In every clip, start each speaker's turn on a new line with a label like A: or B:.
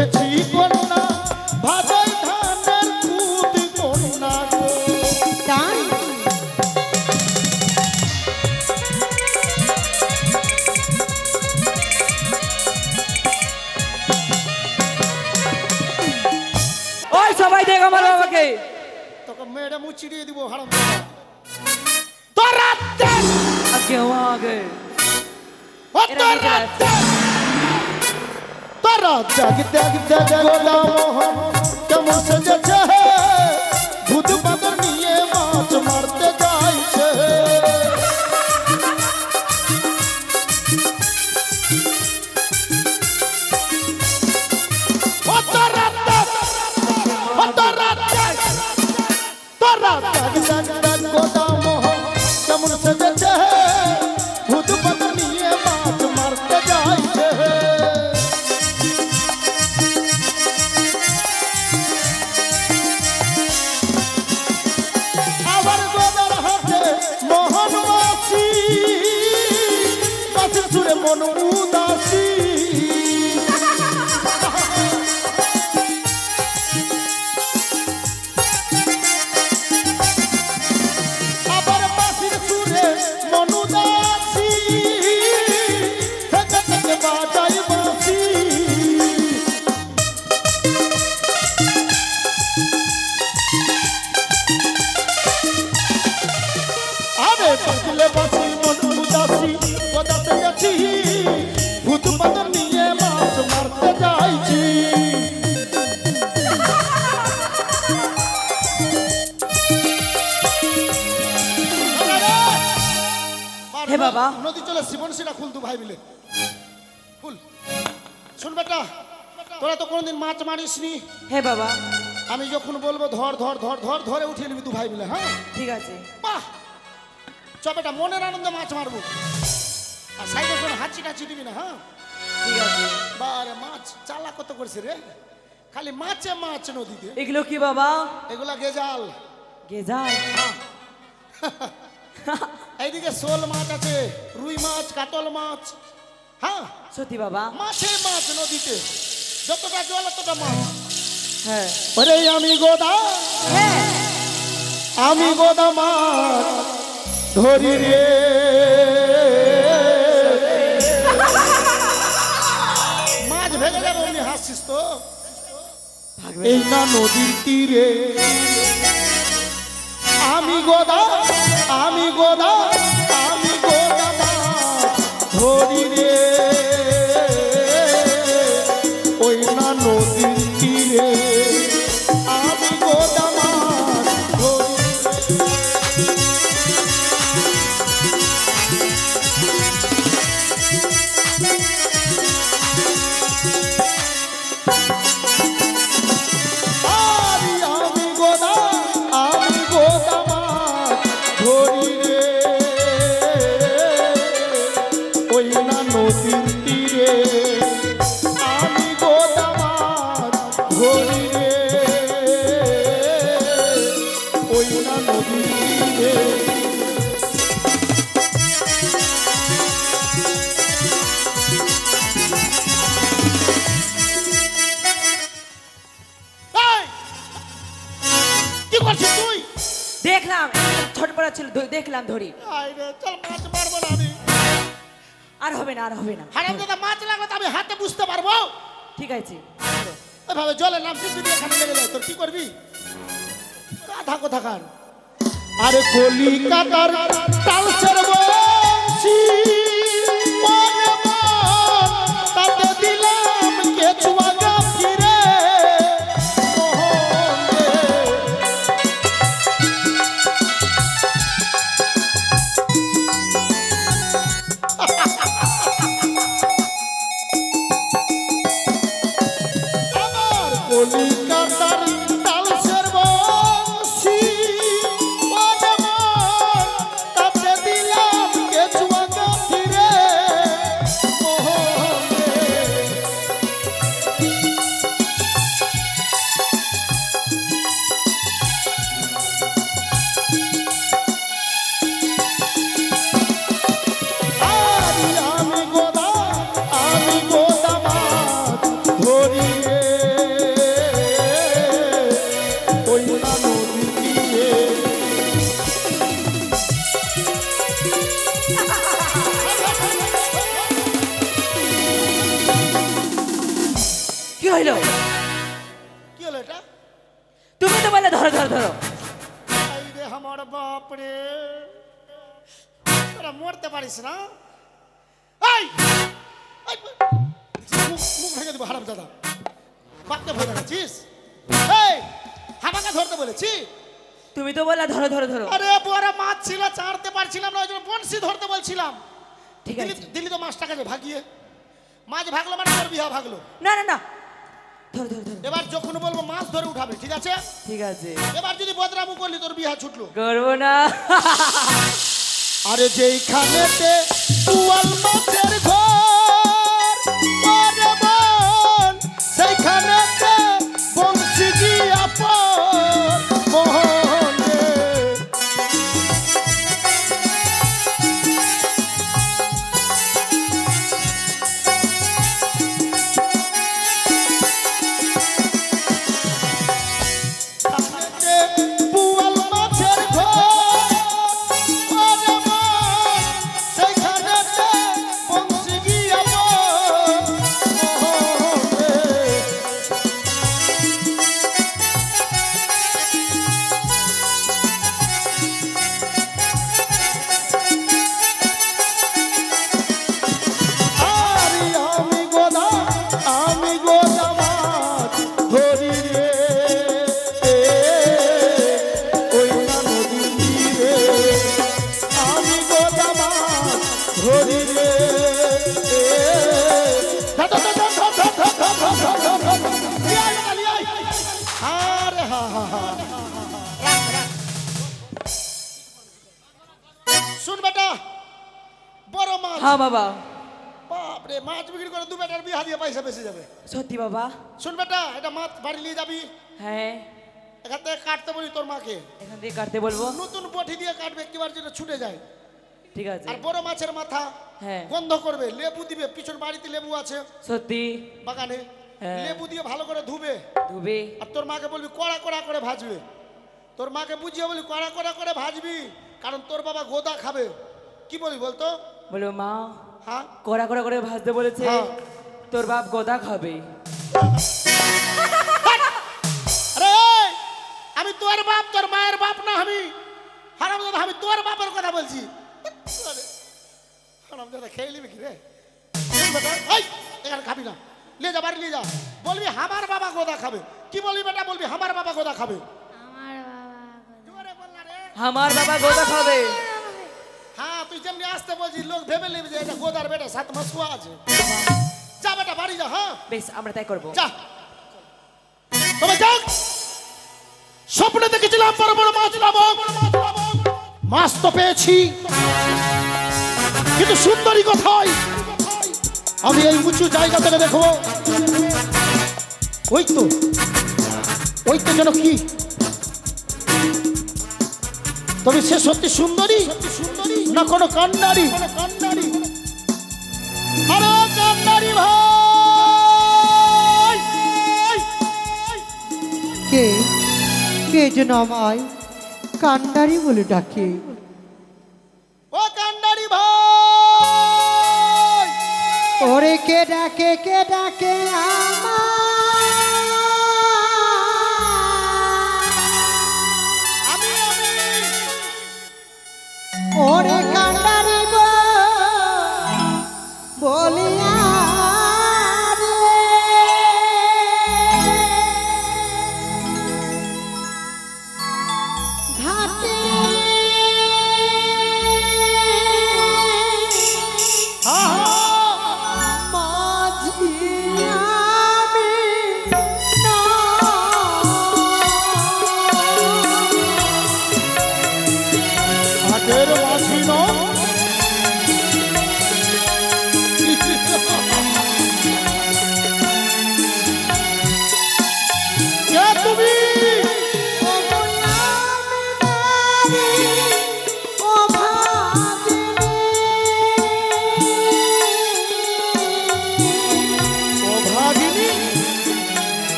A: দেখেছি কন্যা ভাজাই ধানের কুদ কন্যা গো।
B: তাই
C: ওই সবাই দেখ আমার বাবাকে।
A: তোকে মেয়েটা মুচিড়িয়ে দিব হারাম তোরা
C: আজকে আগে
A: তোরা জাগ জাগ জাগ গোলা মোহন কেমন সেজেছে ভূত বাদর নিয়ে মাছ মারতে যাইছে। তোরা জাগ জাগ জাগ গোলা মোহন কেমন সেজেছে ভূত বাদর নিয়ে মাছ মারতে যাইছে। আবার গোদার হাতে মোহন মাসি গাছের সুরে মন উদাসী। আবার বাঁশির সুরে মন উদাসী থেকে থেকে বাজাই বাঁশি। আরে বাজলে বাঁশি মন উদাসী গোদাতে যাচ্ছি ভূত বাদর নিয়ে মাছ মারতে যাইছি।
C: হে বাবা।
A: নদী চলে জীবন সেটা খুলতু ভাই মিলে ফুল শুন বেটা তোরা তো কোনোদিন মাছ মারিসনি।
C: হে বাবা
A: আমি যখন বলবো ধর ধর ধর ধর ধরে উঠিয়ে নিবি তুই ভাই মিলে। হ্যাঁ
C: ঠিক আছে।
A: বাহ চ বেটা মনের আনন্দে মাছ মারবো আর সাইডে কোনো হাঁচি টাচি দিবি না। হ্যাঁ
C: ঠিক আছে।
A: বারে মাছ চালা কত করছে রে খালি মাছে মাছ নদীতে।
C: এগুলো কি বাবা?
A: এগুলা গেজাল।
C: গেজাল।
A: হ্যাঁ। এইদিকে শোল মাছ আছে রুই মাছ কাতল মাছ। হ্যাঁ
C: সত্যি বাবা?
A: মাছে মাছ নদীতে যতটা জল ততটা মাছ।
C: হ্যাঁ।
A: ওরে আমি গোদা
C: হ্যাঁ
A: আমি গোদা মাছ ধরি রে। মাছ ভেঙে যাবে অমনি হাসছিস তো।
C: ভাগবে
A: এই না নদীর তীরে আমি গোদা আমি গোদা আমি গোদা মাছ ধরি রে। ওই না নদীর তীরে আমি গোদা মাছ ধরি। আমি গোদা মাছ ধরি রে। ওই না নদীর তীরে আমি গোদা মাছ ধরি রে। ওই না নদীর তীরে। এই, কি করছিস তুই?
C: দেখলাম ছোট পড়া ছিল দেখলাম ধরি।
A: আয় রে, চল মাছ মারবো না আমি।
C: আর হবে না আর হবে না।
A: হারাম দাদা মাছ লাগলে তো আমি হাতে বুঝতে পারবো।
C: ঠিক আছে।
A: এভাবে জলে নামছি যদি এখানে লেগে যায় তোর কি করবি? কাঁথা কোথাকার আরে কলিকাতার তালসের বংশী মনে মন তাতে দিলাম কেচুয়া গাছি রে মোহন রে। আমার কলিকাতার তালসের বংশী মনে মন তাতে
C: কি হইলো?
A: কি হলো এটা?
C: তুমি তো বলে ধরো ধরো ধরো।
A: এই রে আমার বাপ রে, তোরা মরতে পারিস না? এই এই, মুখ ভেঙে দেবো হারামজাদা। বাপকে ভয় দেখাচ্ছিস? এই হামাকে ধরতে বলেছি?
C: তুমি তো বলে ধরো ধরো ধরো।
A: আরে বড় মাছ ছিল, ছাড়তে পারছিলাম না, ওই জন্য বনশি ধরতে বলছিলাম।
C: ঠিক আছে।
A: দিলি তো মাছটাকে ভাগিয়ে। মাছ ভাগলো মানে তোর বিহা ভাগলো।
C: না না না, ধরো ধরো ধরো।
A: এবার যখন বলবো মাছ ধরে উঠাবে, ঠিক আছে?
C: ঠিক আছে।
A: এবার যদি বদরামু করলি তোর বিহা ছুটলো।
C: করবো না।
A: আরে যেইখানেতে পুয়াল মাছের ঘর ওরে মন, সেইখানেতে বংশী গিয়া পর মোহন রে। পুয়াল মাছের ঘর ওরে মন, সেইখানেতে বংশী গিয়া পর মোহন রে। আরে আমি গোদা মাছ ধরি রে, ওই না নদীর তীরে। আমি গোদা মাছ ধরি রে। আরে হা হা হা। শুন বেটা, বড় মাছ।
C: হ্যাঁ বাবা।
A: বাপরে, মাছ বিক্রি করে দু বেটার বিহা দিয়ে পয়সা বেঁচে যাবে।
C: সত্যি বাবা।
A: শুন বেটা, এটা মাছ বাড়ি নিয়ে যাবি,
C: হ্যাঁ,
A: এখান থেকে কাটতে বলি তোর মাকে।
C: এখান থেকে কাটতে বলবো।
A: নতুন বটি দিয়ে কাটবে, একবার যেটা ছুটে যায়।
C: ঠিক আছে।
A: আর বড় মাছের মাথা
C: হ্যাঁ।
A: গন্ধ করবে, লেবু দিবে, পিছন বাড়িতে লেবু আছে
C: সত্যি।
A: বাগানে,
C: হ্যাঁ।
A: লেবু দিয়ে ভালো করে ধুবে।
C: ধুবে।
A: আর তোর মাকে বলবি কড়া কড়া করে ভাজবে। তোর মাকে বুঝিয়ে বলি কড়া কড়া করে ভাজবি, কারণ তোর বাবা গোদা খাবে। কি বলি বলতো?
C: বলবো মা,
A: হ্যাঁ
C: কড়া কড়া করে ভাজতে বলেছে,
A: হ্যাঁ।
C: তোর বাপ গোদা খাবে।
A: আরে আমি তোর বাপ, তোর মায়ের বাপ না আমি। হারামজাদা, আমি তোর বাপের কথা বলছি। আরে, হারামজাদা খেয়ে নিবি কি রে? শোন বেটা, এই এখানে খাবি না, নিয়ে যা বাড়ি নিয়ে যা। বলবি আমার বাবা গোদা খাবে। কি বলবি বেটা? বলবি আমার বাবা গোদা খাবে। জোরে বল না রে।
C: আমার বাবা গোদা খাবে।
A: হ্যাঁ, তুই যেমনি আসতে বলছিস লোক ভেবে নেবে যে এটা গোদার বেটা, 7 মাস কুয়া আছে। যা বেটা বাড়ি যা। হ্যাঁ
C: বেশ, আমরা তাই করবো।
A: যা। তবে যাক, স্বপ্নে দেখেছিলাম বড় বড় মাছ পাবো, মাছ তো পেয়েছি, কিন্তু সুন্দরী কোথায়? আমি এই উঁচু জায়গা থেকে দেখবো। ওই তো যেন কি, তবে সে সত্যি সুন্দরী না কোনো কান্নারি? আরে কান্নারি ভাই,
B: কে কে যেন আমায় কান্ডারি বলে ডাকে।
A: ও কান্নারি ভাই,
B: ওরে কে ডাকে
A: আমি
B: ওরে কান্ডারি বলিয়া রে। ঘাটে মাঝিয়া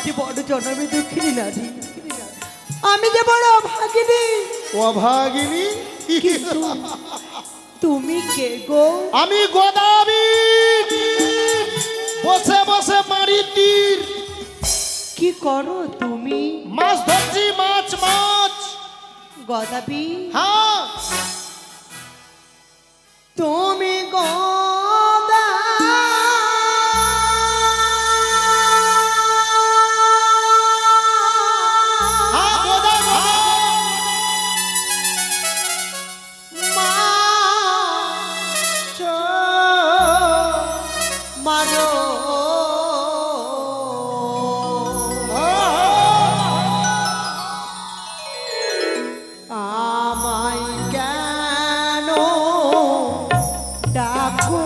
B: যে বড় জন্মে দুঃখিনী নারী, আমি যে বড় অভাগিনী।
A: অভাগিনী?
B: তুমি কে গো?
A: আমি গোদাবি, বসে বসে মারি তীর।
B: কি করো তুমি?
A: মাছ ধরছি, মাছ মাছ।
B: গদাবি,
A: হ্যাঁ
B: তুমি গদা
A: হ্যাঁ, গোদা গোদা।
B: মাছ মারো। আমায় কেন ডাকো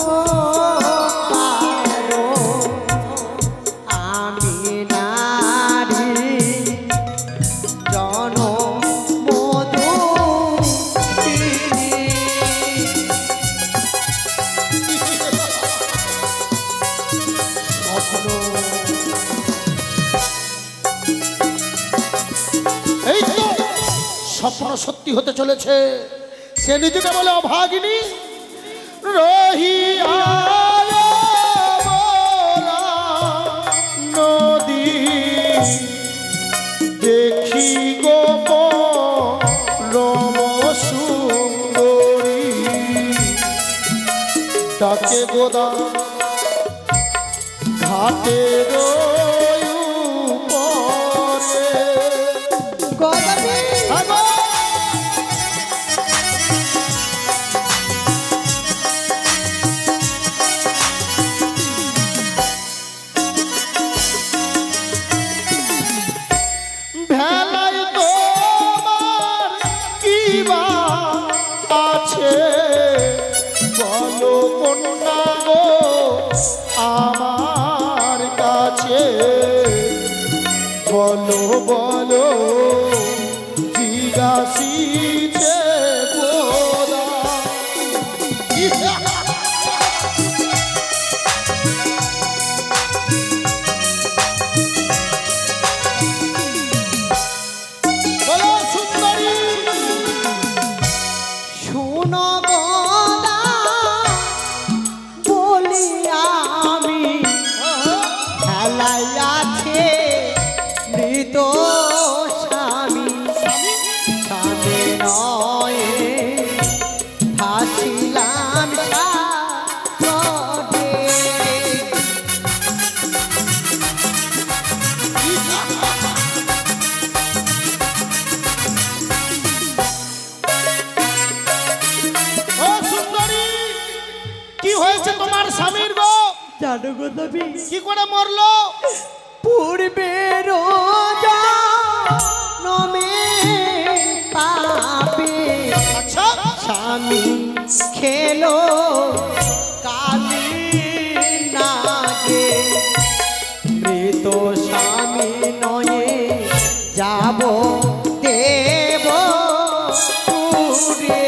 B: পারো? আমি নারী জনম মধুকিনী। স্বপ্ন
A: এই তো স্বপ্ন সত্যি হতে চলেছে। সে নিজেকে বলে অভাগিনী। রহিয়া নদী দেখি গোপরম সুন্দরী, ডাকে গোদা ঘাটের উপরে।
B: গদাবি,
A: ভেলায় তোমার কি বা আছে বলো কন্যা গো আমার কাছে। বলো বলো জিজ্ঞাসিছে গোদা। বলো সুন্দরী।
B: শোনো গদা বলি আমি, খেলায় আছে মৃত স্বামী। স্বামী নয় ভাসিলাম সাগরে।
A: ও সুন্দরী, কি হয়েছে তোমার স্বামীর গো?
B: জানো গদাবি,
A: কি করে মরলো?
B: পূর্বের জন্মে পাপে
A: আচ্ছা,
B: স্বামী খেলো কালি নাগে। মৃত স্বামী নয়ে যাব দেব পুরে।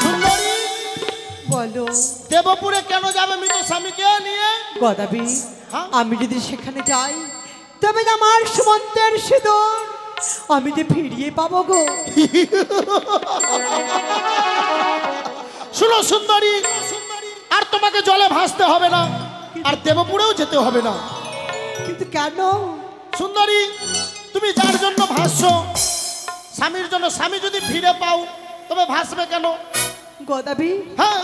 A: সুন্দরী
B: বলো
A: দেবপুরে কেন যাবে মৃত স্বামীকে নিয়ে?
B: গদাবি,
A: হ্যাঁ?
B: আমি যদি সেখানে যাই তবে যে আমার সুমন্তের সিঁদুর আমি যে ফিরিয়ে পাবো গো।
A: শুনো সুন্দরী, আর তোমাকে জলে ভাসতে হবে না, আর দেবপুরেও যেতে হবে না।
B: কিন্তু কেন?
A: সুন্দরী, তুমি যার জন্য ভাসছো স্বামীর জন্য, স্বামী যদি ফিরে পাও তবে ভাসবে কেন?
B: গদাবি,
A: হ্যাঁ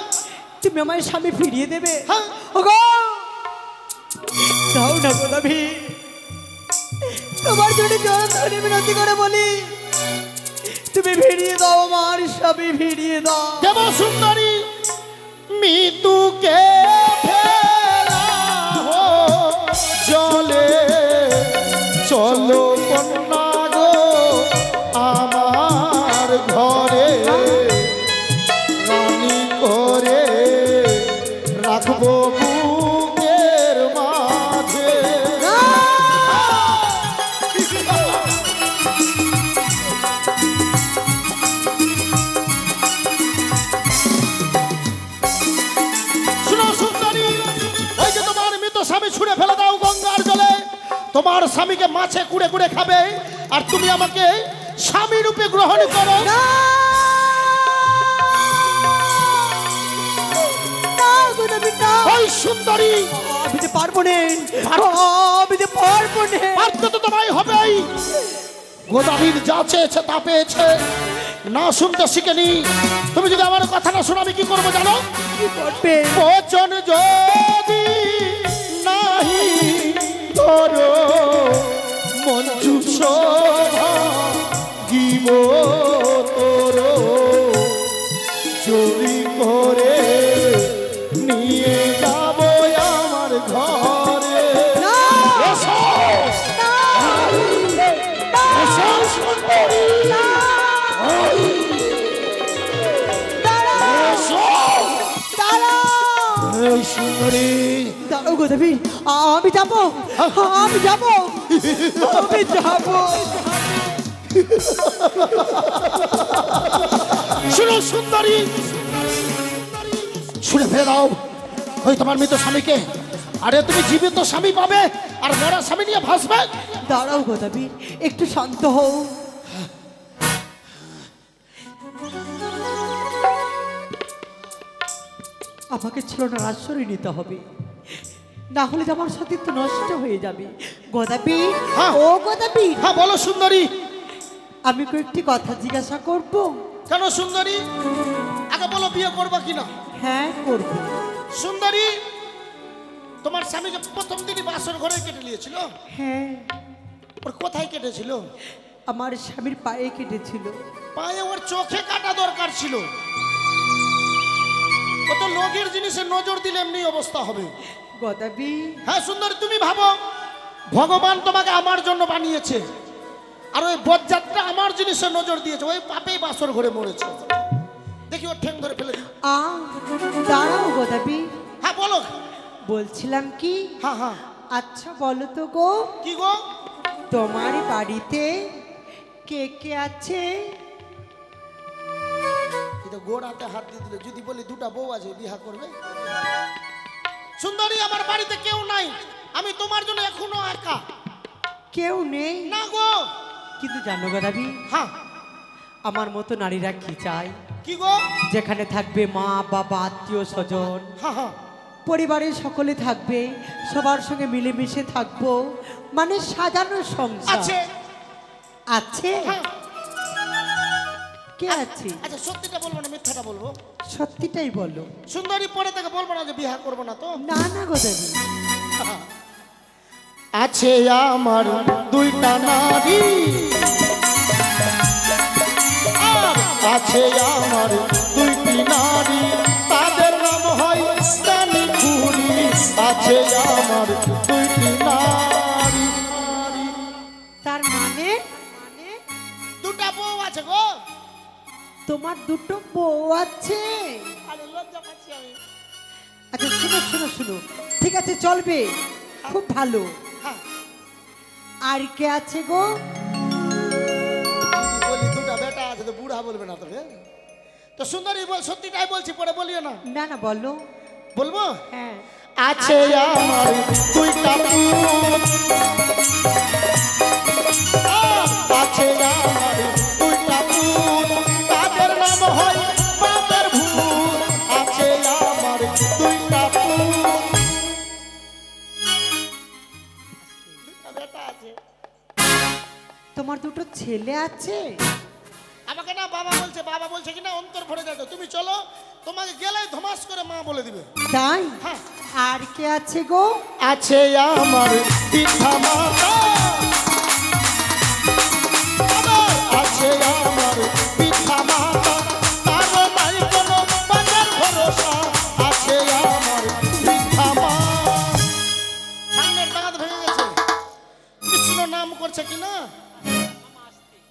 B: তুমি আমার স্বামী ফিরিয়ে দেবে?
A: হ্যাঁ।
B: ওগো দাও না গদাবি, তোমার জন্য জনতারি বিনতি করে বলি, তুমি ফিরিয়ে দাও আমার স্বামী, ফিরিয়ে দাও।
A: দেব সুন্দরী, মৃত্যুকে ফেলা হো জলে, চলো কন্যা গো আমার ঘরে, রানী করে রাখবো বুকের মাঝে। স্বামীকে মাছে কুড়ে কুড়ে খাবে আর তুমি আমাকে স্বামী রূপে গ্রহণ করো।
B: না! না, গোদাবি, না!
A: ওই সুন্দরী
B: আমি যে পারবো না, আমি যে পারবো না।
A: পারতে তো তোমায় হবেই। গোদাবীর যা চেয়েছে তা পেয়েছে, না শুনতে শিখেনি। তুমি যদি আমার কথা না শোনো আমি কি করবো জানো?
B: কি করবে?
A: বচন যদি নাহি তোর মঞ্জু শোভা দিব তোর চুরি করে নিয়ে যাব আমার ঘরে।
B: না!
A: এসো,
B: না!
A: এসো সুন্দরী,
B: দাঁড়াও!
A: এসো।
B: দাঁড়াও!
A: এই সুন্দরী
B: দাঁড়াও গোদাবি, আমি যাবো, আমি যাবো, আমি যাবো।
A: শুনো সুন্দরী, শুনে ফেলে দাও ওই তোমার মৃত স্বামীকে। আরে তুমি জীবিত স্বামী পাবে আর মরা স্বামী নিয়ে ভাসবে।
B: দাঁড়াও গোদাবি, একটু শান্ত হও। আমাকে ছিল না আশ্রয় নিতে হবে, না হলে যে আমার সতীত্ব নষ্ট হয়ে যাবে। গোদাবি,
A: হ্যাঁ।
B: ও গোদাবি,
A: হ্যাঁ বলো সুন্দরী।
B: আমি কয়েকটি কথা জিজ্ঞাসা করব।
A: কেন সুন্দরী? আগে বলো বিয়ে করবা কিনা।
B: হ্যাঁ, করব।
A: সুন্দরী, তোমার স্বামীকে প্রথম দিনই বাসর ঘরে কেটে নিয়েছিল।
B: হ্যাঁ,
A: ওর কোথায় কেটেছিল?
B: আমার স্বামীর পায়ে কেটেছিল।
A: পায়ে? ওর চোখে কাটা দরকার ছিল। ও তো লোকের জিনিসে নজর দিলে এমনি অবস্থা হবে।
B: গোদাবি,
A: হ্যাঁ সুন্দরী, তুমি ভাবো ভগবান তোমাকে আমার জন্য বানিয়েছে আর ওই বজ্জাতটা আমার জিনিসে নজর দিয়েছে, ওই পাপেই বাসর ঘরে মরেছে। দেখি ওর ঠ্যাং ধরে ফেলে দিই।
B: দাঁড়াও গোদাবি,
A: হ্যাঁ বলো।
B: বলছিলাম কি,
A: হ্যাঁ হ্যাঁ।
B: আচ্ছা বলো তো গো,
A: কি গো?
B: তোমার বাড়িতে কে কে আছে?
A: কিন্তু গোড়াতে হাত দিয়ে দিলে, যদি বলি দুটা বউ আছে বিয়া করবে। সুন্দরী, আমার বাড়িতে কেউ নাই, আমি তোমার জন্য এখনো একা।
B: কেউ নেই?
A: না গো।
B: কিন্তু জানো গোদাবি,
A: হ্যাঁ।
B: আমার মতো নারীরা কি চায়?
A: কি গো?
B: যেখানে থাকবে মা বাবা আত্মীয় স্বজন,
A: হ্যাঁ হ্যাঁ।
B: পরিবারের সকলে থাকবে, সবার সঙ্গে মিলেমিশে থাকবো, মানে সাজানো সংসার।
A: আছে।
B: আছে?
A: হ্যাঁ।
B: কে আছে?
A: আচ্ছা সত্যিটা বলবো না মিথ্যাটা বলবো?
B: সত্যিটাই বলো।
A: সুন্দরী, পরে থেকে বলবো না যে বিয়া করবো না তো।
B: না না গোদাবি,
A: আছে আমার দুইটা নারী, আর আছে আমার দুইটি নারী, তাদের নাম হয় রানী খুরি। আছে আমার দুইটি নারী।
B: তার মানে
A: দুটা বউ আছে গো।
B: তোমার দুটো বউ আছে?
A: আরে লজ্জা পাচ্ছি আমি।
B: আচ্ছা শুনো শুনো শুনো, ঠিক আছে চলবে, খুব ভালো।
A: হ্যাঁ।
B: আর কে আছে গো?
A: যদি বলি দুটা বেটা আছে তো বুড়া বলবে না তোকে। তো সুন্দরী বল, সত্যিটাই বলছি, পরে বলিও না।
B: না না বলো।
A: বলবো?
B: হ্যাঁ।
A: আছে আমার দুইটা পুত, আছে আমার দুইটা পুত, তাদের নাম হয় বাপের ভূত। আছে আমার দুইটা পুত, দুইটা বেটা আছে।
B: তোমার দুটো ছেলে আছে?
A: আমাকে না বাবা বলছে, বাবা বলছে কিনা অন্তর ভরে যাবে। তুমি চলো, তোমাকে গেলেই ধমাস করে মা বলে দিবে।
B: তাই?
A: হ্যাঁ।
B: আর কে আছে গো?
A: আছে আমার পিতা মাতা, আছে আমার পিতা মাতা, তারও নাই কোনো বাজার ভরসা। আছে আমার পিতা মা। সামনের দাঁত ভেঙে গেছে। কৃষ্ণ নাম করছে কিনা,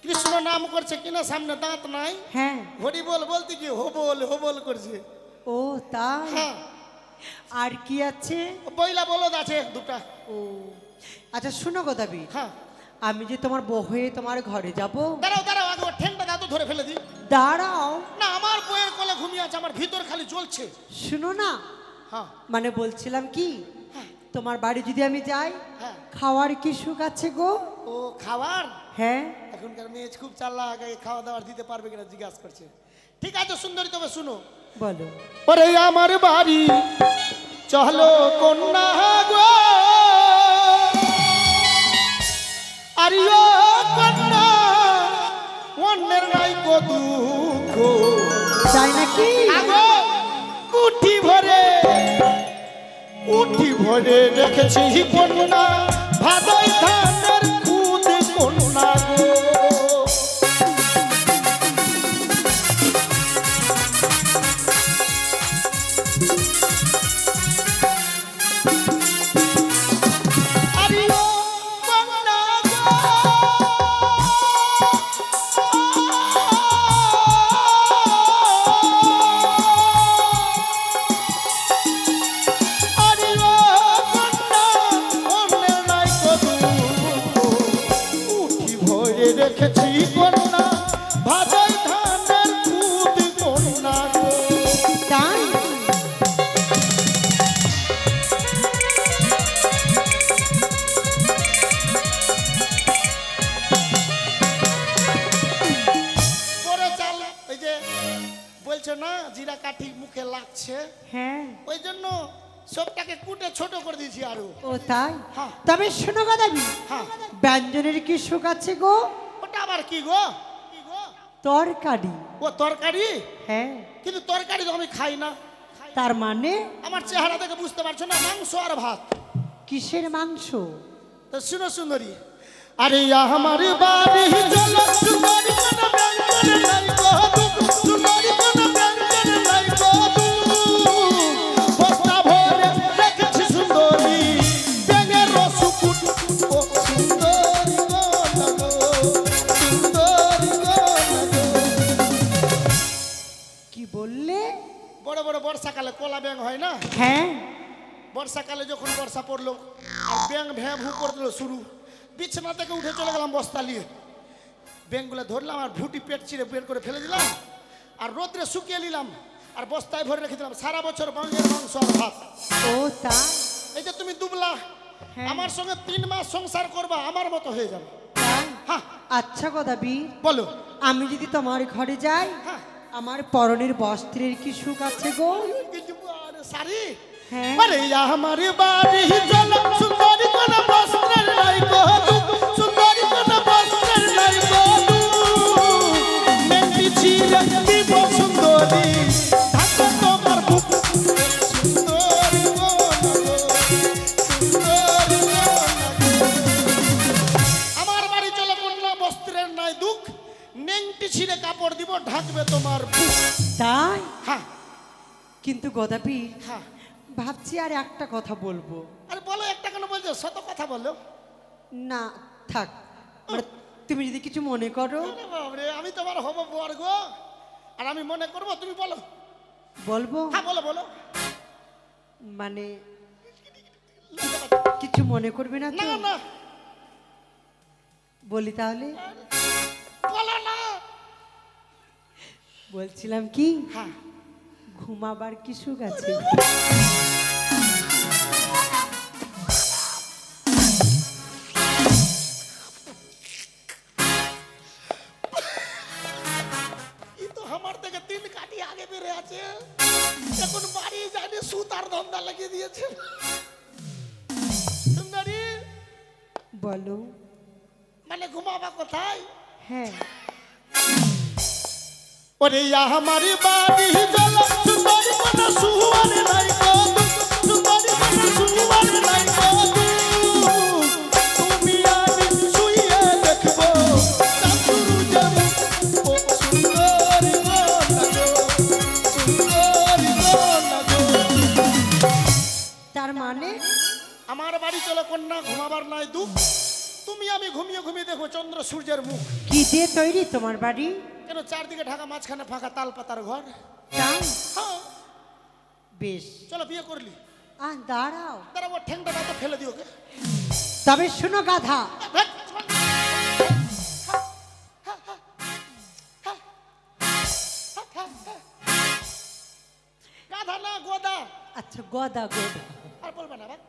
A: কৃষ্ণ নাম করছে কিনা, সামনে দাঁত নাই।
B: হ্যাঁ।
A: হরি বল বলতে কি হোবল হোবল করছে।
B: ও তাই?
A: হ্যাঁ।
B: আর কি আছে?
A: বইলা বলদ আছে দুটা।
B: ও আচ্ছা শুনো গোদাবি,
A: হ্যাঁ।
B: আমি যে তোমার বউ হয়ে তোমার ঘরে যাব।
A: দাঁড়াও দাঁড়াও, আগে ওর ঠ্যাংটা দাঁত ধরে ফেলে দিই।
B: দাঁড়াও,
A: না, আমার বইয়ের কোলে ঘুমিয়ে আছে, আমার ভিতর খালি জ্বলছে।
B: শুনো না,
A: হ্যাঁ।
B: মানে বলছিলাম কি, তোমার বাড়ি যদি আমি যাই
A: হ্যাঁ।
B: খাওয়ার কি সুখ আছে গো?
A: ও খাবার,
B: হ্যাঁ
A: এখনকার মেয়ে খুব চালাক, আগে খাওয়া দাওয়ার দিতে পারবে কিনা জিজ্ঞাসা করছে। ঠিক আছে সুন্দরী, তবে শুনো।
B: বলো।
A: ওরে আমার বাড়ি চলো কন্যা গো, আরিও কন্যা অন্যের নাই কো দুঃখ,
B: তাই নাকি?
A: আগো কুঠি ভরে রেখেছি কন্যা, ভাদই ধানের খুদ কন্যা গো। আরিও কন্যা গো, আরিও কন্যা অন্যের নাই কো দুঃখ, কুঠি ভরে রেখেছি কন্যা, ভাদই ধানের খুদ কন্যা গো।
B: তাই
A: পরে চাল, ওই যে বলছো না জিরা কাঠি মুখে লাগছে,
B: হ্যাঁ।
A: ওই জন্য সবটাকে কুটে ছোট করে দিয়েছি আরো।
B: ও তাই?
A: হ্যাঁ।
B: তবে শোনো গো দাবি,
A: হ্যাঁ,
B: ব্যঞ্জনের কি সুখ আছে গো?
A: ওটা আবার কি গো? কি গো?
B: তরকারি।
A: ও তরকারি,
B: হ্যাঁ।
A: কিন্তু তরকারি তো আমি খাই না।
B: তার মানে
A: আমার চেহারা থেকে বুঝতে পারছো না, মাংস আর ভাত।
B: কিসের মাংস?
A: তো শুনো সুন্দরী, আরে আমার বাড়ি চলো সুন্দরী, কোন ব্যঞ্জন নাই গো দুঃখ, সুন্দরী কোন ব্যঞ্জন নাই গো দুঃখ, বস্তা ভরে রেখেছি সুন্দরী, ব্যাঙের রসকুট, ও সুন্দরী গো লাগো, সুন্দরী গো লাগো।
B: কি বললে?
A: বড় বড় বর্ষাকালে কলা ব্যাঙ হয় না,
B: হ্যাঁ।
A: বর্ষাকালে যখন বর্ষা পড়লো আর ব্যাঙ ভ্যাঁ ভু করে দিল শুরু, বিছানা থেকে উঠে চলে গেলাম বস্তা নিয়ে, ব্যাঙগুলো ধরলাম আর ভুটি পেট চিরে বের করে ফেলে দিলাম, আর রোদ্রে শুকিয়ে নিলাম, আর বস্তায় ভরে রেখে দিলাম, সারা বছর ব্যাঙের মাংস আর ভাত।
B: ও তাই?
A: এই যে তুমি দুবলা,
B: হ্যাঁ।
A: আমার সঙ্গে 3 মাস সংসার করবা, আমার মতো হয়ে যাবে।
B: তাই?
A: হ্যাঁ
B: আচ্ছা গো দাবি,
A: বলো।
B: আমি যদি তোমার ঘরে যাই
A: হ্যাঁ।
B: আমার পরনের বস্ত্রের কি সুখ আছে গো?
A: আরে শাড়ি,
B: হ্যাঁ।
A: আরে আমার বাড়ি চলো সুন্দরী কোন বস্ত্রের নাই গো দুঃখ, সুন্দরী কোন বস্ত্রের নাই গো দুঃখ, মেন্টি ছিঁড়ে দিব সুন্দরী, ঢাকা তোমার বুক, সুন্দরী গো লাগো, সুন্দরী গো লাগো। আমার বাড়ি চলো কোন বস্ত্রের নাই দুঃখ, নেংটি ছিঁড়ে কাপড় দিব, ঢাকবে তোমার বুক।
B: তাই?
A: হ্যাঁ
B: কিন্তু গদাপি
A: হ্যাঁ,
B: ভাবছি আর একটা কথা বলবো।
A: আরে বলো, একটা কেন বলছো, শত কথা বলো।
B: না থাক, মানে তুমি যদি কিছু মনে করো।
A: আরে বাবরে, আমি তোমার হবো বর গো, আর আমি মনে করবো, তুমি বলো।
B: বলবো?
A: হ্যাঁ বলো বলো।
B: মানে কিছু মনে করবে না
A: না
B: তো?
A: না,
B: বলি তাহলে।
A: বলো না।
B: বলছিলাম কি,
A: হ্যাঁ,
B: ঘুমাবার কি সুখ আছে?
A: ই তো আমার থেকে 3 কাঠি আগে বেড়ে আছে, এখন বাড়ি যায়নি, সুতার ধন্দা লাগিয়ে দিয়েছে। সুন্দরী,
B: বলো।
A: মানে ঘুমাবা কোথায়?
B: হ্যাঁ।
A: ওরে আমার বাড়ি চলো সুন্দরী কোন সুয়ার নাই গো দুঃখ, সুন্দরী কোন সুয়ার নাই গো দুঃখ, তুমি আমি শুয়ে দেখবো চাঁদুরু যেমন, ও সুন্দরী গো লাগো, সুন্দরী গো লাগো।
B: তার মানে
A: আমার বাড়ি চলো কন্যা, ঘুমাবার নাই দুঃখ, তুমি আমি ঘুমিয়ে ঘুমিয়ে দেখো চন্দ্র সূর্যের মুখ।
B: কি দিয়ে তৈরি তোমার বাড়ি?
A: কেন চারদিকে ঢাকা, মাঝখানে ফাঁকা, তাল পাতার ঘর।
B: তাই?
A: হ্যাঁ,
B: বেশ।
A: চলো বিয়ে করলি,
B: দাঁড়াও,
A: তারা ওর ঠ্যাংটা তো ফেলে দিও কে।
B: তবে শোনো গাধা,
A: গাধা না গোদা,
B: আচ্ছা গদা গদা,
A: আর বলবে না ভাই।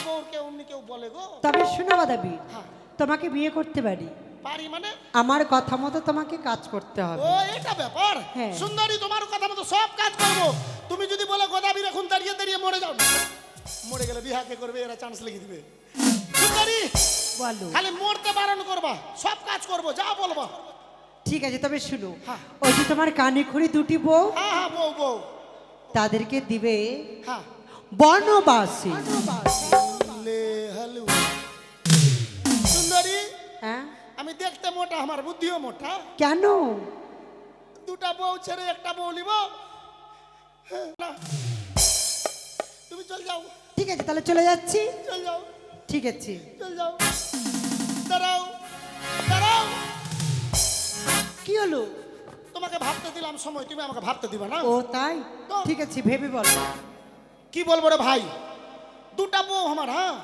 A: বউকে অমনি কেউ বলে গো?
B: তবে শোনো গদাবীর,
A: হ্যাঁ।
B: তোমাকে বিয়ে করতে পারি,
A: পারি মানে?
B: আমার কথা মতো তোমাকে কাজ করতে হবে।
A: ও এটা ব্যাপার?
B: হ্যাঁ।
A: সুন্দরী তোমার কথা মতো সব কাজ করবো। তুমি যদি বলো গদাবীর এখন দাঁড়িয়ে দাঁড়িয়ে মরে যাও, মরে গেলে বিহাকে করবে, এরা চান্স লিখে দিবে। সুন্দরী
B: বলো।
A: খালি মরতে বারণ করবা, সব কাজ করবো যা বলবা।
B: ঠিক আছে, তবে শুনো,
A: হ্যাঁ।
B: ওই যে তোমার কানে খড়ি দুটি বউ,
A: হ্যাঁ হ্যাঁ বউ বউ,
B: তাদেরকে দিবে
A: হ্যাঁ
B: বনবাসী।
A: লে হালু। সুন্দরী
B: হ্যাঁ,
A: আমি দেখতে মোটা, আমার বুদ্ধিও মোটা।
B: কেন?
A: দুটা বউ ছেড়ে একটা বউ নিব? হ্যাঁ, না তুমি চল যাও,
B: ঠিক আছে, তাহলে চলে যাচ্ছি।
A: চল যাও,
B: ঠিক আছে।
A: চল যাও। দাঁড়াও দাঁড়াও,
B: কি হলো?
A: তোমাকে ভাবতে দিলাম সময়, তুমি আমাকে ভাবতে দিবা না?
B: ও তাই?
A: তো?
B: ঠিক আছে, ভেবে বলো।
A: কি বলবো রে ভাই, দুটা বউ আমার। হ্যাঁ,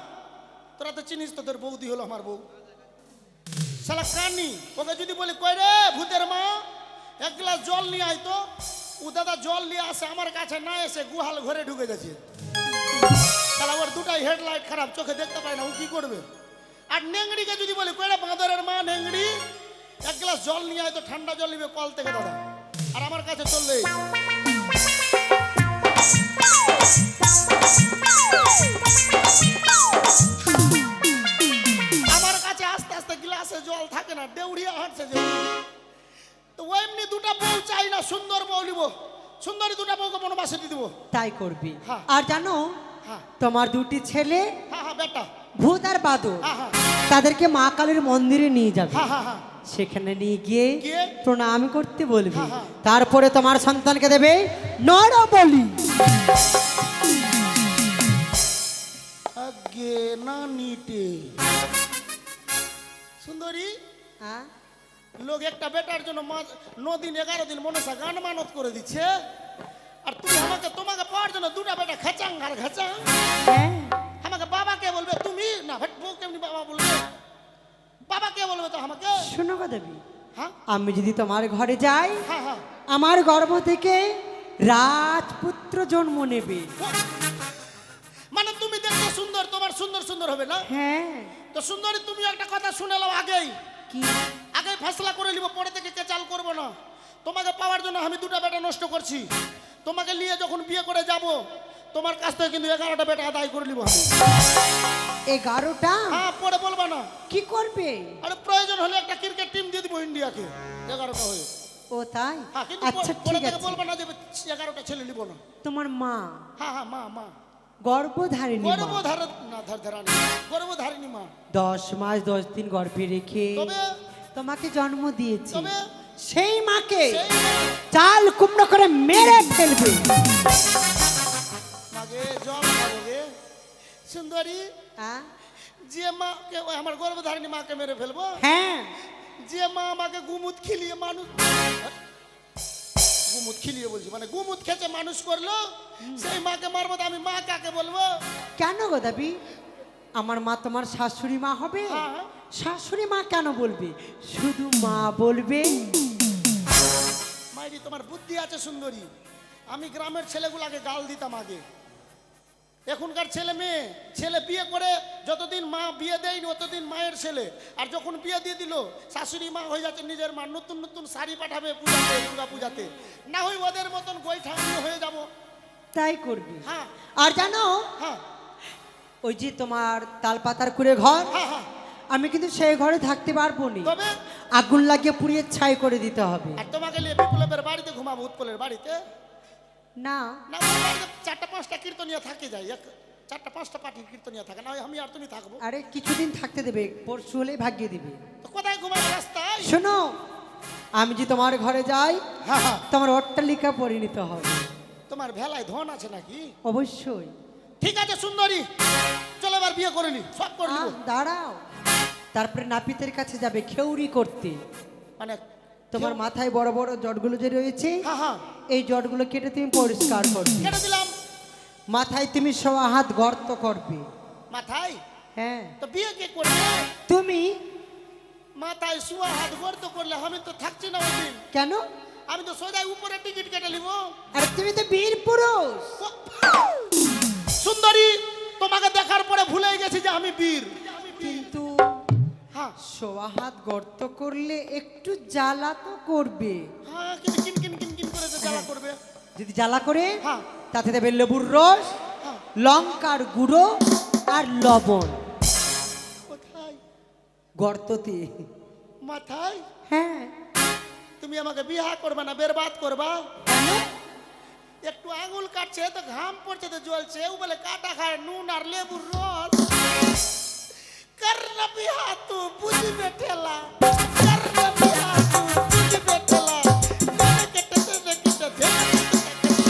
A: তোরা তো চিনিস, তোদের বৌদি হলো আমার বউ। শালা কানি, ওকে যদি বলি কই রে ভূতের মা এক গ্লাস জল নিয়ে আয় তো, ও দাদা জল নিয়ে আসে, আমার কাছে না এসে গুহাল ঘরে ঢুকে যাচ্ছে। শালা ওর দুটাই হেডলাইট খারাপ, চোখে দেখতে পায় না, ও কি করবে? আর নেংড়িকে যদি বলি কই রে বাঁদরের মা নেংড়ি এক গ্লাস জল নিয়ে আয় তো, ঠান্ডা জল নিবে কল থেকে দাদা, আর আমার কাছে চললে আমার কাছে আস্তে আস্তে গ্লাসে জল থাকে না, দেউড়িয়া হাঁটছে যে। তো এমনি দুটা বউ চাই না, সুন্দর বউ নিব, সুন্দরী দুটা বউকে বনবাসে দিয়ে দিব।
B: তাই করবি।
A: হ্যাঁ।
B: আর জানো,
A: হ্যাঁ
B: তোমার দুটি ছেলে
A: হ্যাঁ হ্যাঁ বেটা,
B: ভূত আর বাদর,
A: হ্যাঁ হ্যাঁ
B: তাদেরকে মা কালীর মন্দিরে নিয়ে যাবে।
A: হ্যাঁ হ্যাঁ হ্যাঁ
B: সেখানে নিয়ে গিয়ে
A: গিয়ে?
B: প্রণাম করতে বলবি।
A: হ্যাঁ, হ্যাঁ।
B: তারপরে তোমার সন্তানকে দেবে নরবলি।
A: আগে না নিটে। সুন্দরী
B: হ্যাঁ?
A: লোক একটা বেটার জন্য 9 দিন 11 দিন মনসা গান মানত করে দিচ্ছে, আর তুমি আমাকে, তোমাকে পাওয়ার জন্য দুটা বেটা খেচাং আর খেচাং।
B: হ্যাঁ।
A: আমাকে বাবা কে বলবে তুমি? না ভাই, বউ কেমনি বাবা বলবে? বাবা কে বলবে তো আমাকে?
B: শোনো দেবী,
A: হ্যাঁ
B: আমি যদি তোমার ঘরে যাই,
A: হ্যাঁ হ্যাঁ,
B: আমার গর্ভ থেকে রাজপুত্র জন্ম নেবে।
A: মানে তুমি দেখতে সুন্দর, তোমার সুন্দর সুন্দর হবে না?
B: হ্যাঁ।
A: তো সুন্দরী তুমি একটা কথা শুনে নাও আগেই,
B: কি?
A: আগে ফেসলা করে নিব, পরে থেকে কেচাল করবো না। তোমাকে পাওয়ার জন্য আমি দুটা বেটা নষ্ট করছি, তোমাকে নিয়ে যখন বিয়ে করে যাব তোমার কাছ থেকে কিন্তু 11টা বেটা আদায় করে নিব আমি।
B: 11টা?
A: হ্যাঁ, পরে বলবা না।
B: কি করবে?
A: আরে প্রয়োজন হলে একটা ক্রিকেট টিম দিয়ে দিব ইন্ডিয়াকে, 11টা হয়ে।
B: ও তাই?
A: হ্যাঁ, কিন্তু
B: আচ্ছা,
A: পরে
B: ঠিক
A: থেকে
B: আছে।
A: বলবা না যে 11টা ছেলে নিব না।
B: তোমার মা
A: হ্যাঁ হ্যাঁ, মা মা
B: গর্ভধারিণী মা,
A: গর্ভধারণ না, ধারানি গর্ভধারিণী মা।
B: 10 মাস 10 দিন গর্ভে রেখে
A: তবে
B: তোমাকে জন্ম দিয়েছে।
A: তবে
B: সেই মাকে
A: সেই মা,
B: চাল কুমড়ো করে মেরে ফেলবে।
A: মাগে জল খাবো গে। সুন্দরী,
B: হ্যাঁ?
A: যে মাকে, আমার গর্ভধারিণী মাকে মেরে ফেলবো?
B: হ্যাঁ।
A: যে মা আমাকে গুমুত খিলিয়ে মানুষ, গুমুত খিলিয়ে বলছি মানে গুমুত খেতে মানুষ করলো, সেই মাকে মারবো তো আমি মা কাকে বলবো?
B: কেন গো দাবি? আমার মা তোমার শাশুড়ি মা হবে?
A: হ্যাঁ।
B: শাশুড়ি মা কেন বলবে? শুধু মা বলবে।
A: মাইরি তোমার বুদ্ধি আছে সুন্দরী। আমি গ্রামের ছেলেগুলাকে গাল দিতাম আগে, এখনকার ছেলে মেয়ে, ছেলে বিয়ে করে যতদিন মা বিয়ে দেয়নি ততদিন মায়ের ছেলে, আর যখন বিয়ে দিয়ে দিল শাশুড়ি মা হয়ে যাচ্ছে নিজের মা। নতুন নতুন শাড়ি পাঠাবে পূজাতে, দুর্গা পূজাতে, না হয় ওদের মতন গোইঠাঙ্গি হয়ে যাব।
B: তাই করবে।
A: হ্যাঁ
B: আর জানো,
A: হ্যাঁ
B: ওই যে তোমার তালপাতার কুড়ে ঘর,
A: হ্যাঁ হ্যাঁ,
B: আমি কিন্তু সেই ঘরে থাকতে পারবো না।
A: তবে
B: আগুন লাগিয়ে পুড়িয়ে ছাই করে দিতে হবে।
A: আর তোমাকে নিয়ে বিপ্লবের বাড়িতে ঘুমাবো, উৎপলের বাড়িতে
B: না,
A: না, ওর বাড়িতে 4টা 5টা কীর্তনিয়া থাকে যায়, 4টা 5টা পার্টির কীর্তনিয়া থাকে, না হয় আমি আর তুমি থাকবো।
B: আরে কিছুদিন থাকতে দেবে, পরশু হলে ভাগিয়ে দিবে।
A: তো কোথায় ঘুমাবো? রাস্তায়?
B: শোনো, আমি যে তোমার ঘরে যাই,
A: হ্যাঁ হ্যাঁ,
B: তোমার অট্টালিকা পরিণত হবে।
A: তোমার ভেলায় ধন আছে নাকি?
B: অবশ্যই।
A: ঠিক আছে সুন্দরী, চলো এবার বিয়ে করে নি, সব করে নিব।
B: দাঁড়াও, তারপরে নাপিতের কাছে যাবে খেউরি করতে।
A: মানে
B: তোমার মাথায় বড় বড় জটগুলো যে রয়েছে,
A: হ্যাঁ হ্যাঁ,
B: এই জটগুলো কেটে তুমি পরিষ্কার করবে।
A: কেটে দিলাম।
B: মাথায় তুমি 1.5 হাত গর্ত করবে।
A: মাথায়?
B: হ্যাঁ।
A: তো বিয়ে কে করবে?
B: তুমি।
A: মাথায় 1.5 হাত গর্ত করলে আমি তো থাকছি না ওই দিন।
B: কেন?
A: আমি তো সোজা উপরে টিকিট কেটে নিব।
B: আরে তুমি তো বীর পুরুষ।
A: সুন্দরী, তোমাকে দেখার পরে ভুলে গেছি যে আমি বীর।
B: কিন্তু
A: হ্যাঁ
B: সোয়া হাত গর্ত করলে একটু জ্বালা তো করবে।
A: হ্যাঁ কিন্তু কিন কিন কিন কিন করে যে জ্বালা করবে।
B: যদি জ্বালা করে
A: হ্যাঁ।
B: তাতে দেবে লেবুর রস,
A: হ্যাঁ।
B: লঙ্কার গুঁড়ো আর লবণ
A: কোথায়?
B: গর্ততে।
A: মাথায়?
B: হ্যাঁ।
A: তুমি আমাকে বিয়া করবা না বেরবাদ করবা? একটু আঙুল কাটছে তো ঘাম পড়ছে তো জ্বলছে, ও বলে কাটা খায় নুন আর লেবুর রস। করনা বিয়া তু বুঝবে ঠেলা, করনা বিয়া তু বুঝবে ঠেলা।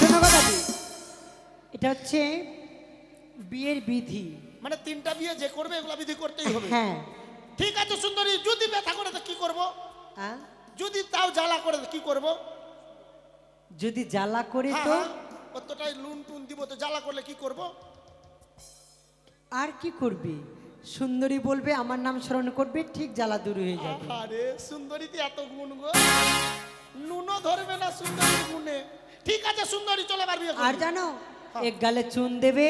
B: শোনো কথা দি, এটা হচ্ছে বিয়ের বিধি।
A: মানে 3টা বিয়ে যে করবে এগুলা বিধি করতেই হবে।
B: হ্যাঁ।
A: ঠিক আছে সুন্দরী, যদি ব্যথা করে তো কি করব?
B: আ?
A: যদি তাও জ্বালা করে তো কি করব?
B: যদি জ্বালা করে
A: হ্যাঁ,
B: তো
A: হ্যাঁ, কতটাই নুন টুন দিব, তো জ্বালা করলে কি করব?
B: আর কি করবি? সুন্দরী বলবে আমার নাম স্মরণ করবে, ঠিক জ্বালা দূর হয়ে যাবে।
A: আরে সুন্দরীতে এত গুণ গো, নুনও ধরবে না সুন্দরীর গুণে। ঠিক আছে সুন্দরী, চলে পারবি
B: আর জানো, এক গালে চুন দেবে,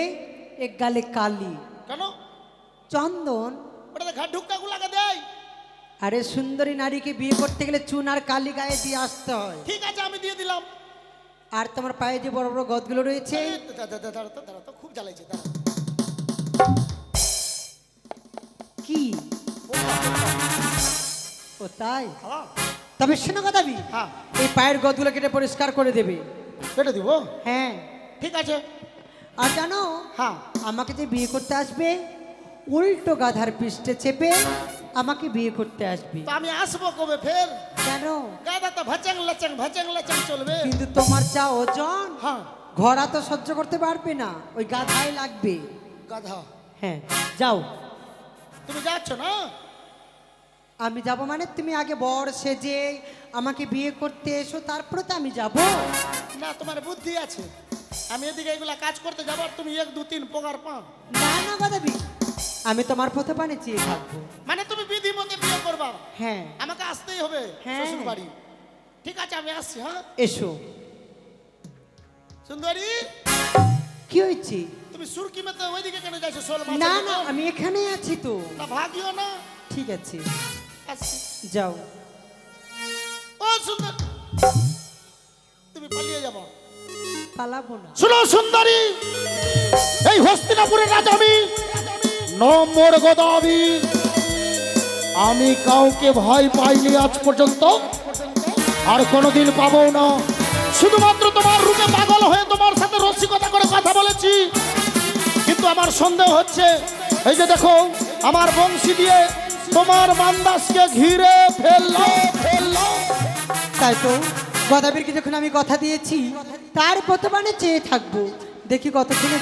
B: এক গালে কালি
A: কেন?
B: চন্দন।
A: ওটাতে ঘাট ঢুক্কা গুলাকে দেয়।
B: আরে সুন্দরী নারীকে বিয়ে করতে গেলে চুন আর কালি গায়ে দিয়ে আসতে হয়।
A: ঠিক আছে আমি দিয়ে দিলাম।
B: আর তোমার পায়ে যে বড় বড় গদগুলো রয়েছে,
A: দাঁড়া তো, খুব জ্বালাইছে, দাঁড়া।
B: কি ও তাই?
A: হ্যাঁ,
B: তবে শোনো কথা বি,
A: হ্যাঁ,
B: এই পায়ের গদগুলো কেটে পরিষ্কার করে দেবে।
A: কেটে দিব?
B: হ্যাঁ।
A: ঠিক আছে।
B: আর জানো,
A: হ্যাঁ,
B: আমাকে যে বিয়ে করতে আসবে উল্টো গাধার পৃষ্ঠে চেপে আমাকে বিয়ে করতে আসবে।
A: তো আমি আসবো কবে ফের?
B: কেন?
A: গাদা তো ভাচাং লাচাং চলবে।
B: কিন্তু তোমার যা ওজন,
A: হ্যাঁ,
B: ঘোড়া তো সহ্য করতে পারবে না, ওই গাধাই লাগবে।
A: গাধা।
B: হ্যাঁ, যাও।
A: তুমি যাচ্ছ না?
B: আমি যাব মানে তুমি আগে বর সেজে আমাকে বিয়ে করতে এসো, তারপরে তো আমি যাব।
A: না তোমার বুদ্ধি আছে। আমি এদিকে এগুলা কাজ করতে যাবো আর তুমি 1 2 3 পগার পা।
B: না না বাদাবি, আমি তোমার পথে পানে চেয়ে থাকবো।
A: মানে তুমি বিধি মতে বিয়ে করবা?
B: হ্যাঁ।
A: আমাকে আসতেই হবে
B: হ্যাঁ।
A: শ্বশুর বাড়ি। ঠিক আছে আমি আসছি। হ্যাঁ
B: এসো।
A: সুন্দরী,
B: কি হয়েছে?
A: তুমি সুরকি মতে ওইদিকে কেন যাইছো? শোল মাছ?
B: না না, আমি এখানেই আছি তো।
A: না ভাগিও না।
B: ঠিক আছে,
A: আসছি।
B: যাও।
A: ও সুন্দর, তুমি পালিয়ে যাবো?
B: পালাবো না।
A: শুনো সুন্দরী, এই হস্তিনাপুরের রাজা আমি, নম্বর গদাবি। আমি কাউকে ভয় পাইনি আজ পর্যন্ত, আর কোনোদিন পাবো না। শুধুমাত্র তোমার রূপে পাগল হয়ে তোমার সাথে রসিকতা করে কথা বলেছি। কিন্তু আমার সন্দেহ হচ্ছে, এই যে দেখো আমার বংশী দিয়ে তোমার মান্দাসকে ঘিরে ফেললো।
B: তাই তো গদাবীরকে যখন আমি কথা দিয়েছি তার প্রতিবানে চেয়ে থাকবো, দেখি কতক্ষণে